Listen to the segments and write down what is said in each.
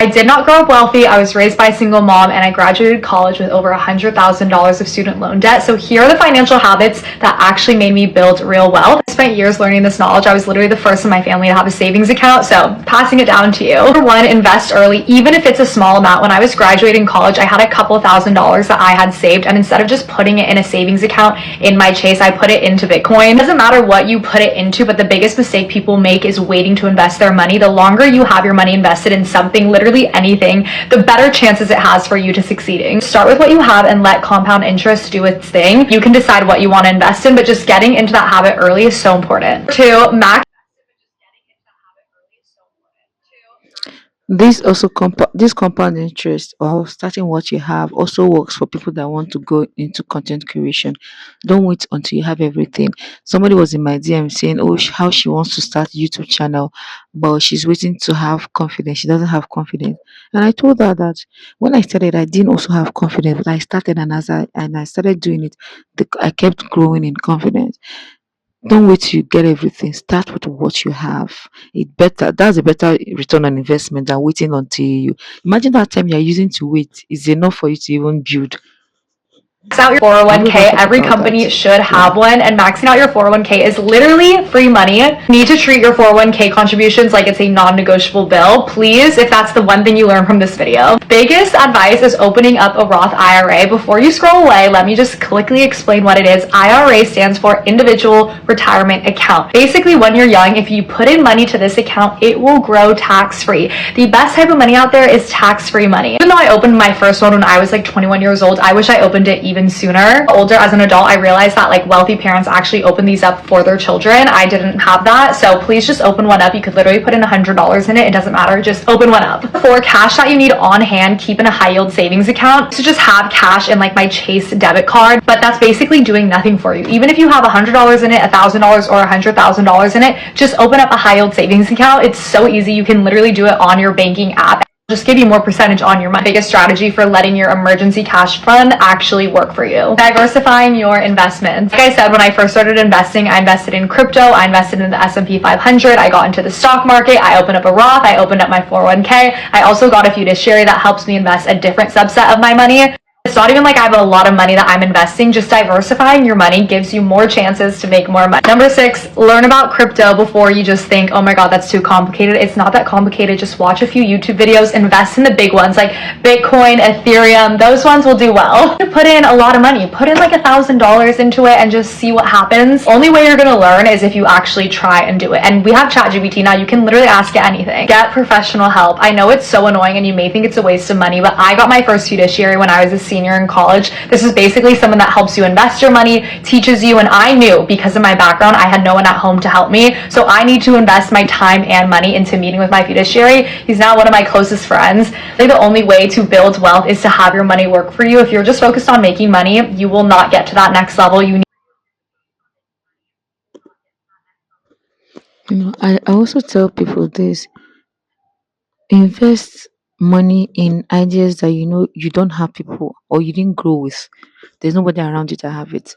I did not grow up wealthy. I was raised by a single mom and I graduated college with over $100,000 of student loan debt. So here are the financial habits that actually made me build real wealth. I spent years learning this knowledge. I was literally the first in my family to have a savings account. So passing it down to you. Number one, invest early, even if it's a small amount. When I was graduating college, I had a couple $1,000s that I had saved. And instead of just putting it in a savings account in my Chase, I put it into Bitcoin. It doesn't matter what you put it into, but the biggest mistake people make is waiting to invest their money. The longer you have your money invested in something, literally anything, the better chances it has for you to succeeding. Start with what you have and let compound interest do its thing. You can decide what you want to invest in, but just getting into that habit early is so important. Two, max. This compound interest or starting what you have also works for people that want to go into content creation. Don't wait until you have everything. Somebody was in my DM saying, "Oh, how she wants to start YouTube channel, but she's waiting to have confidence. She doesn't have confidence." And I told her that when I started, I didn't also have confidence, but I started, and I started doing it, I kept growing in confidence. Don't wait till you get everything. Start with what you have. That's a better return on investment than waiting until you imagine that time you're using to wait is enough for you to even build. Out your Have we ever 401k. talked Every about company that? should Yeah. have one, and maxing out your 401k is literally free money. You need to treat your 401k contributions like it's a non-negotiable bill. Please, if that's the one thing you learn from this video. Biggest advice is opening up a Roth IRA. Before you scroll away, let me just quickly explain what it is. IRA stands for Individual Retirement Account. Basically, when you're young, if you put in money to this account, it will grow tax-free. The best type of money out there is tax-free money. Even though I opened my first one when I was like 21 years old, I wish I opened it even sooner. Older as an adult, I realized that like wealthy parents actually open these up for their children. I didn't have that, so please just open one up. You could literally put in $100 in it. It doesn't matter. Just open one up. For cash that you need on hand, keep in a high yield savings account. So just have cash in like my Chase debit card, but that's basically doing nothing for you. Even if you have $100 in it, $1,000 or $100,000 in it, just open up a high yield savings account. It's so easy. You can literally do it on your banking app. Just give you more percentage on your money. Biggest strategy for letting your emergency cash fund actually work for you. Diversifying your investments. Like I said, when I first started investing, I invested in crypto, I invested in the S&P 500, I got into the stock market, I opened up a Roth, I opened up my 401k. I also got a fiduciary that helps me invest a different subset of my money. It's not even like I have a lot of money that I'm investing. Just diversifying your money gives you more chances to make more money. Number 6, learn about crypto before you just think, oh my god, that's too complicated. It's not that complicated. Just watch a few YouTube videos, invest in the big ones like Bitcoin, Ethereum. Those ones will do well. Put in a lot of money. Put in like $1,000 into it and just see what happens. Only way you're gonna learn is if you actually try and do it. And we have ChatGPT now. You can literally ask it anything. Get professional help. I know it's so annoying and you may think it's a waste of money, but I got my first fiduciary when I was a senior in college. This is basically someone that helps you invest your money, teaches you, and I knew because of my background, I had no one at home to help me. So I need to invest my time and money into meeting with my fiduciary. He's now one of my closest friends. I think the only way to build wealth is to have your money work for you. If you're just focused on making money, you will not get to that next level. You need I also tell people this: invest money in ideas that you don't have people or you didn't grow with. There's nobody around you to have it.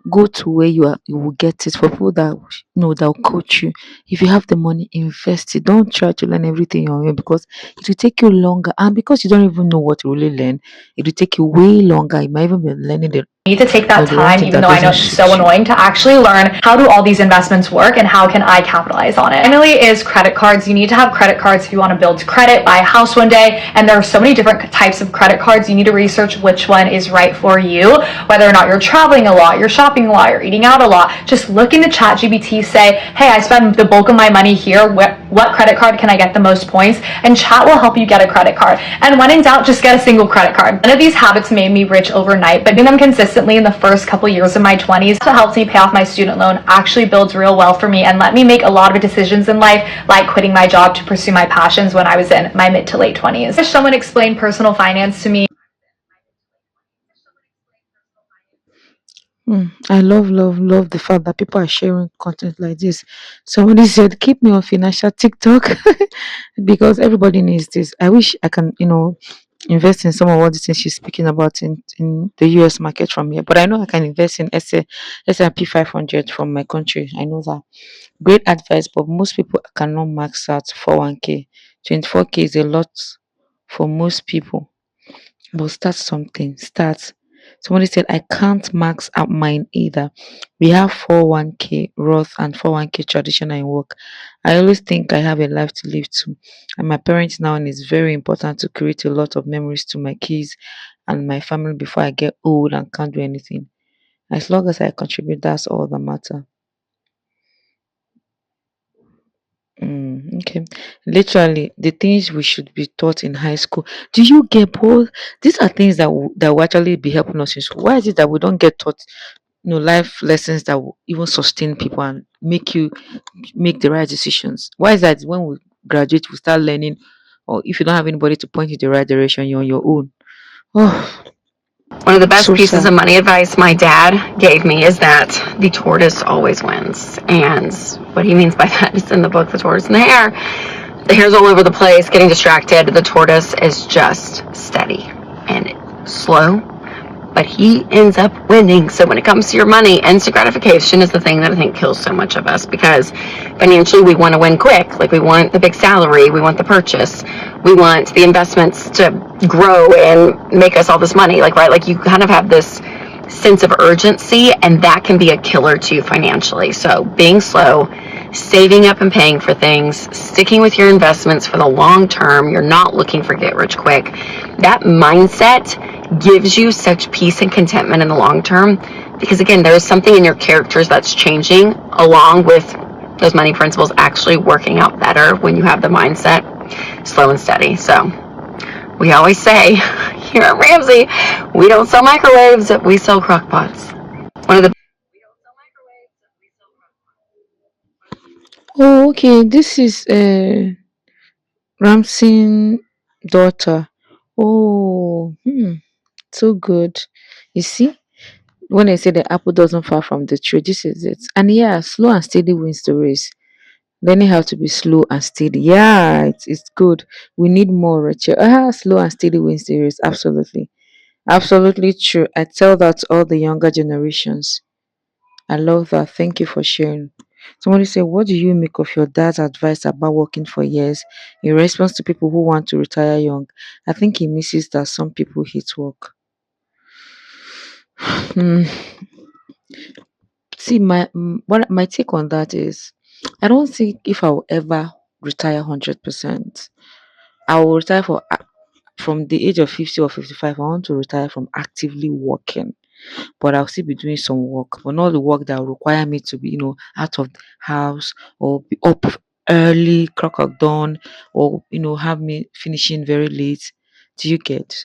Go to where you will get it. For people that that will coach you. If you have the money, invest it. Don't try to learn everything on your own because it will take you longer. And because you don't even know what to really learn, it will take you way longer. You might even be learning to take that the wrong time, thing even that though I know doesn't it's suit so you. annoying, to actually learn how do all these investments work and how can I capitalize on it. Finally is credit cards. You need to have credit cards if you want to build credit, buy a house one day, and there are so many different types of credit cards. You need to research which one is right for you, whether or not you're traveling a lot, you're shopping a lot, you're eating out a lot. Just look into ChatGPT, say, hey, I spend the bulk of my money here. What credit card can I get the most points? And chat will help you get a credit card. And when in doubt, just get a single credit card. None of these habits made me rich overnight, but doing them consistently in the first couple years of my 20s that helped me pay off my student loan actually builds real wealth for me and let me make a lot of decisions in life, like quitting my job to pursue my passions when I was in my mid to late 20s. If someone explained personal finance to me, I love the fact that people are sharing content like this. Somebody said, keep me on financial TikTok because everybody needs this. I wish I can, invest in some of what the things she's speaking about in the US market from here. But I know I can invest in S&P 500 from my country. I know that. Great advice, but most people cannot max out 401k. 24k is a lot for most people. But start something. Start. Somebody said, I can't max out mine either. We have 401k Roth and 401k traditional in work. I always think I have a life to live too. And my parents now, and it's very important to create a lot of memories to my kids and my family before I get old and can't do anything. As long as I contribute, that's all that matter. Okay. Literally, the things we should be taught in high school. Do you get both? These are things that will actually be helping us in school. Why is it that we don't get taught, life lessons that will even sustain people and make you make the right decisions? Why is that when we graduate, we start learning, or if you don't have anybody to point you the right direction, you're on your own? Oh, One of the best so pieces sad. of money advice my dad gave me is that the tortoise always wins. And what he means by that is in the book, The Tortoise and the Hare. The hare's all over the place, getting distracted. The tortoise is just steady and slow, but he ends up winning. So when it comes to your money, instant gratification is the thing that I think kills so much of us, because financially we want to win quick. Like, we want the big salary, we want the purchase, we want the investments to grow and make us all this money. Like, right? Like, you kind of have this sense of urgency, and that can be a killer to you financially. So being slow, saving up and paying for things, sticking with your investments for the long term. You're not looking for get rich quick. That mindset gives you such peace and contentment in the long term, because again, there is something in your characters that's changing along with those money principles actually working out better when you have the mindset slow and steady. So we always say here at Ramsey, we don't sell microwaves, we sell crock pots. One of the Oh, okay. This is Ramsey daughter. Oh, so good. You see, when I say the apple doesn't fall from the tree, this is it. And yeah, slow and steady wins the race. Learning how to be slow and steady. Yeah, it's good. We need more, Rachel. Slow and steady wins the race. Absolutely. Absolutely true. I tell that to all the younger generations. I love that. Thank you for sharing. Somebody say, what do you make of your dad's advice about working for years in response to people who want to retire young? I think he misses that some people hate work. Hmm. See, what my take on that is, I don't think if I will ever retire 100%. I will retire from the age of 50 or 55. I want to retire from actively working, but I'll still be doing some work, but not the work that will require me to be, out of the house or be up early, crack of dawn, or have me finishing very late. Do you get?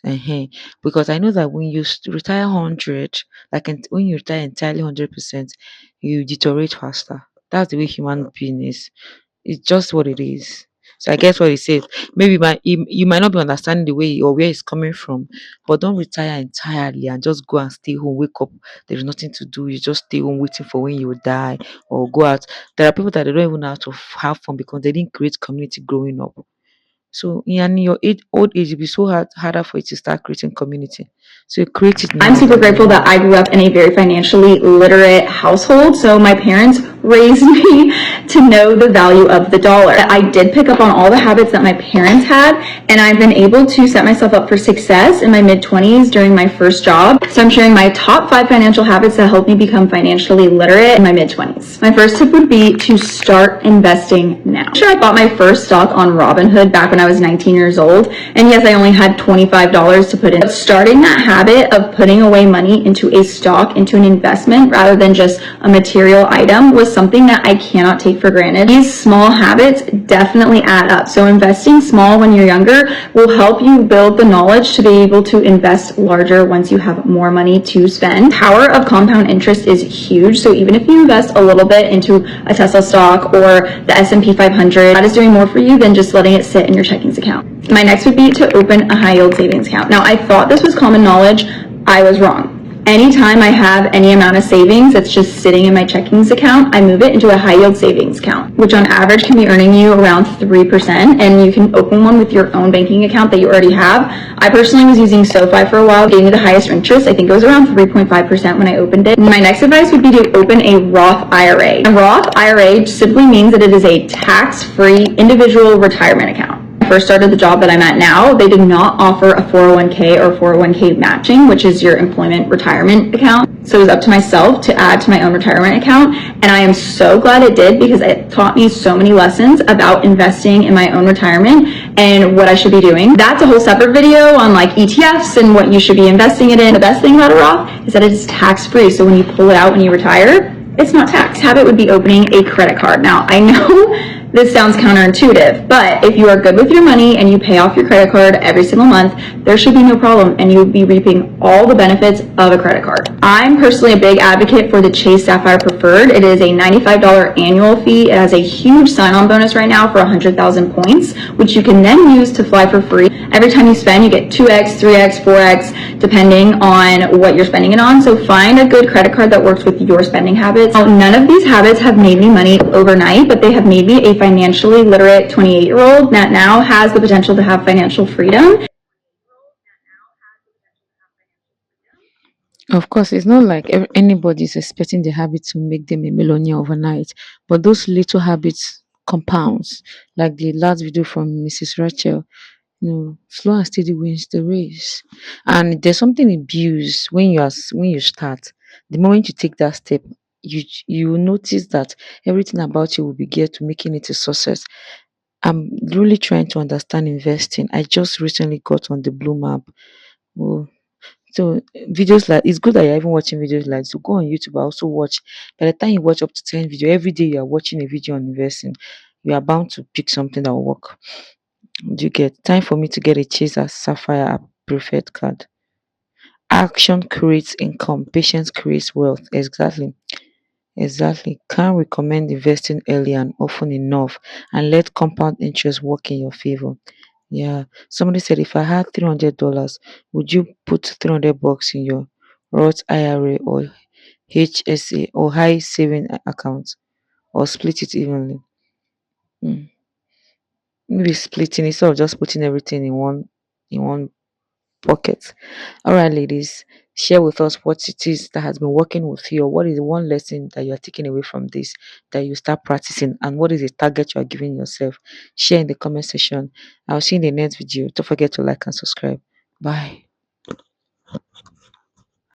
Because I know that when you retire 100, like when you retire entirely 100%, you deteriorate faster. That's the way human being is. It's just what it is. So I guess what he says. Maybe you might not be understanding the way or where he's coming from, but don't retire entirely and just go and stay home. Wake up, there's nothing to do. You just stay home waiting for when you will die or go out. There are people that they don't even know how to have fun because they didn't create community growing up. So in your old age, it'll be so harder for you to start creating community. So you create it I'm now. super grateful that I grew up in a very financially literate household. So my parents raised me to know the value of the dollar. I did pick up on all the habits that my parents had, and I've been able to set myself up for success in my mid-20s during my first job. So I'm sharing my top 5 financial habits that helped me become financially literate in my mid-20s. My first tip would be to start investing now. Sure, I bought my first stock on Robinhood back when I was 19 years old, and yes, I only had $25 to put in. But starting that habit of putting away money into a stock, into an investment, rather than just a material item, was something that I cannot take for granted. These small habits definitely add up. So investing small when you're younger will help you build the knowledge to be able to invest larger once you have more money to spend. Power of compound interest is huge. So even if you invest a little bit into a Tesla stock or the S&P 500, that is doing more for you than just letting it sit in your checkings account. My next would be to open a high yield savings account. Now, I thought this was common knowledge. I was wrong. Anytime I have any amount of savings that's just sitting in my checkings account, I move it into a high yield savings account, which on average can be earning you around 3%. And you can open one with your own banking account that you already have. I personally was using SoFi for a while, gave me the highest interest. I think it was around 3.5% when I opened it. My next advice would be to open a Roth IRA. A Roth IRA simply means that it is a tax-free individual retirement account. I first started the job that I'm at now, they did not offer a 401k or 401k matching, which is your employment retirement account. So it was up to myself to add to my own retirement account. And I am so glad it did, because it taught me so many lessons about investing in my own retirement and what I should be doing. That's a whole separate video on like ETFs and what you should be investing it in. The best thing about a Roth is that it is tax-free. So when you pull it out when you retire, it's not tax. Habit would be opening a credit card. Now, I know this sounds counterintuitive, but if you are good with your money and you pay off your credit card every single month, there should be no problem, and you'll be reaping all the benefits of a credit card. I'm personally a big advocate for the Chase Sapphire Preferred. It is a $95 annual fee. It has a huge sign-on bonus right now for 100,000 points, which you can then use to fly for free. Every time you spend, you get 2x, 3x, 4x, depending on what you're spending it on. So find a good credit card that works with your spending habits. Now, none of these habits have made me money overnight, but they have made me a financially literate 28-year-old that now has the potential to have financial freedom. Of course, it's not like anybody is expecting the habit to make them a millionaire overnight, but those little habits compounds, like the last video from Mrs. Rachel. Slow and steady wins the race. And there's something in abuse when you start. The moment you take that step, you will notice that everything about you will be geared to making it a success. I'm really trying to understand investing. I just recently got on the Bloom app. Oh, so videos like it's good that you're even watching videos like so go on YouTube. I also watch. By the time you watch up to 10 video every day, you are watching a video on investing. You are bound to pick something that will work. Do you get time for me to get a Chaser Sapphire app preferred card? Action creates income, patience creates wealth. Exactly. Exactly. Can't recommend investing early and often enough, and let compound interest work in your favor. Yeah. Somebody said if I had $300, would you put 300 bucks in your Roth IRA or HSA or high saving account, or split it evenly? Hmm. Maybe splitting instead of just putting everything in one pocket. All right, ladies, share with us what it is that has been working with you, or what is the one lesson that you are taking away from this that you start practicing, and what is the target you are giving yourself. Share in the comment section. I'll see you in the next video. Don't forget to like and subscribe. Bye.